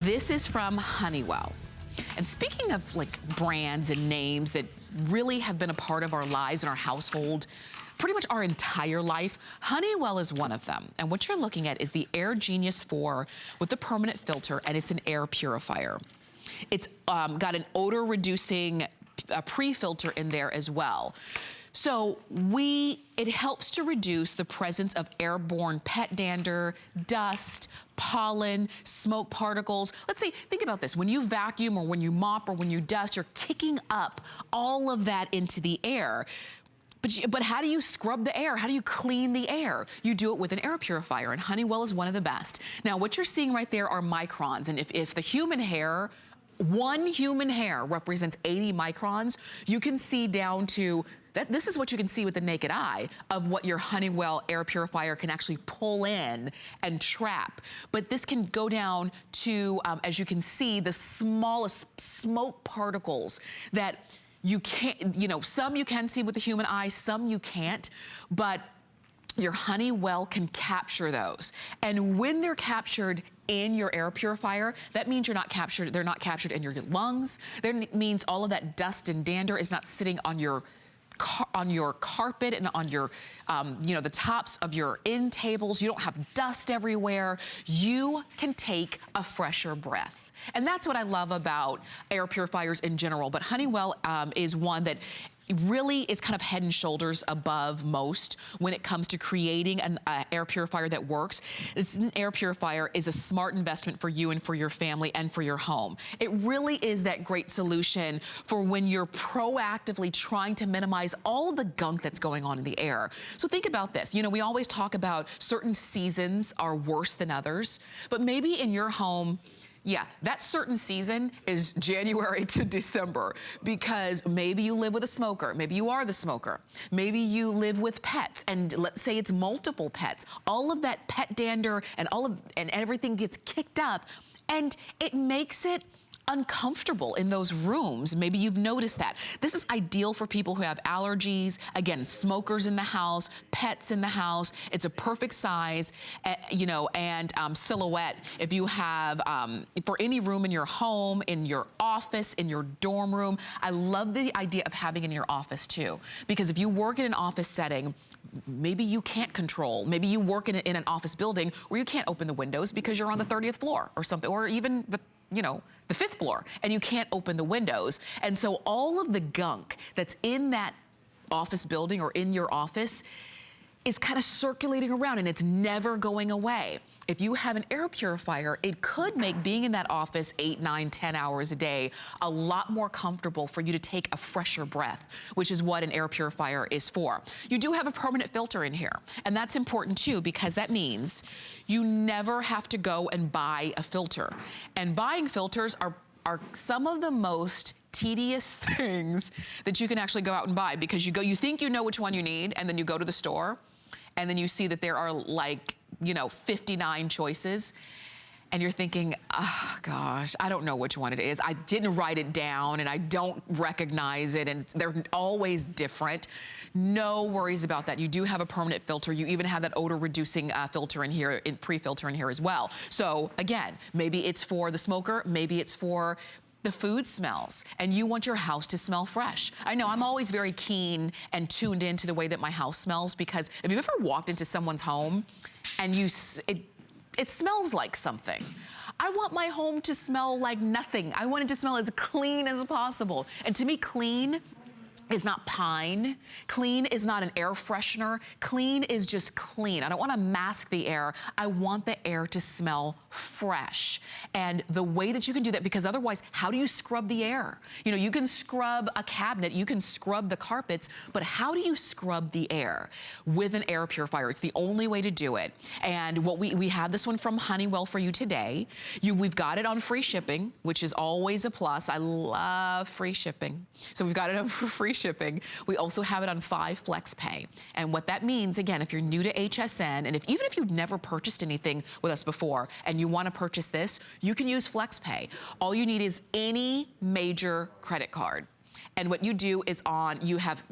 This is from Honeywell. And speaking of like brands and names that really have been a part of our lives and our household, pretty much our entire life, Honeywell is one of them. And what you're looking at is the Air Genius 4 with the permanent filter, and it's an air purifier. It's got an odor reducing pre-filter in there as well. So it helps to reduce the presence of airborne pet dander, dust, pollen, smoke particles. Let's say, think about this. When you vacuum or when you mop or when you dust, you're kicking up all of that into the air. But how do you scrub the air? How do you clean the air? You do it with an air purifier, and Honeywell is one of the best. Now, what you're seeing right there are microns, and if the human hair, one human hair represents 80 microns, you can see down to this is what you can see with the naked eye of what your Honeywell air purifier can actually pull in and trap. But this can go down to, as you can see, the smallest smoke particles that you can't, some you can see with the human eye, some you can't, but your Honeywell can capture those. And when they're captured in your air purifier, that means they're not captured in your lungs. That means all of that dust and dander is not sitting on your carpet and on your, the tops of your end tables. You don't have dust everywhere. You can take a fresher breath. And that's what I love about air purifiers in general. But Honeywell is one that really is kind of head and shoulders above most when it comes to creating an air purifier that works. An air purifier is a smart investment for you and for your family and for your home. It really is that great solution for when you're proactively trying to minimize all of the gunk that's going on in the air. So think about this. We always talk about certain seasons are worse than others, but maybe in your home, yeah, that certain season is January to December, because maybe you live with a smoker. Maybe you are the smoker. Maybe you live with pets, and let's say it's multiple pets. All of that pet dander and everything gets kicked up, and it makes it uncomfortable in those rooms. Maybe you've noticed that. This is ideal for people who have allergies, again, smokers in the house, pets in the house. It's a perfect size, and silhouette if you have, for any room in your home, in your office, in your dorm room. I love the idea of having it in your office too, because if you work in an office setting, maybe you can't control. Maybe you work in an office building where you can't open the windows because you're on the 30th floor or something, or even the 5th floor, and you can't open the windows. And so all of the gunk that's in that office building or in your office is kind of circulating around, and it's never going away. If you have an air purifier, it could make being in that office 8, 9, 10 hours a day a lot more comfortable for you to take a fresher breath, which is what an air purifier is for. You do have a permanent filter in here, and that's important too, because that means you never have to go and buy a filter. And buying filters are some of the most tedious things that you can actually go out and buy, because you think you know which one you need, and then you go to the store, and then you see that there are like, 59 choices, and you're thinking, oh gosh, I don't know which one it is. I didn't write it down, and I don't recognize it, and they're always different. No worries about that. You do have a permanent filter. You even have that odor reducing filter in here, pre-filter in here as well. So again, maybe it's for the smoker, maybe it's for the food smells, and you want your house to smell fresh. I know I'm always very keen and tuned into the way that my house smells, because if you've ever walked into someone's home and it smells like something, I want my home to smell like nothing. I want it to smell as clean as possible. And to me, clean is not pine. Clean is not an air freshener. Clean is just clean. I don't want to mask the air. I want the air to smell fresh. And the way that you can do that, because otherwise, how do you scrub the air? You can scrub a cabinet, you can scrub the carpets, but how do you scrub the air? With an air purifier. It's the only way to do it. And what we have this one from Honeywell for you today. We've got it on free shipping, which is always a plus. I love free shipping. So we've got it on free shipping. We also have it on 5 flex pay. And what that means, again, if you're new to HSN, and even if you've never purchased anything with us before and you want to purchase this, you can use flex pay. All you need is any major credit card. And what you do is you have,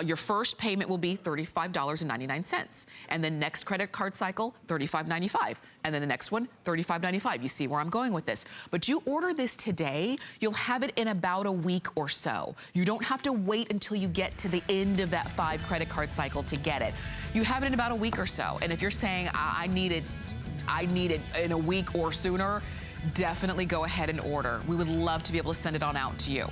your first payment will be $35.99. And then next credit card cycle, $35.95. And then the next one, $35.95. You see where I'm going with this. But you order this today, you'll have it in about a week or so. You don't have to wait until you get to the end of that 5 credit card cycle to get it. You have it in about a week or so. And if you're saying, I need it in a week or sooner, definitely go ahead and order. We would love to be able to send it on out to you.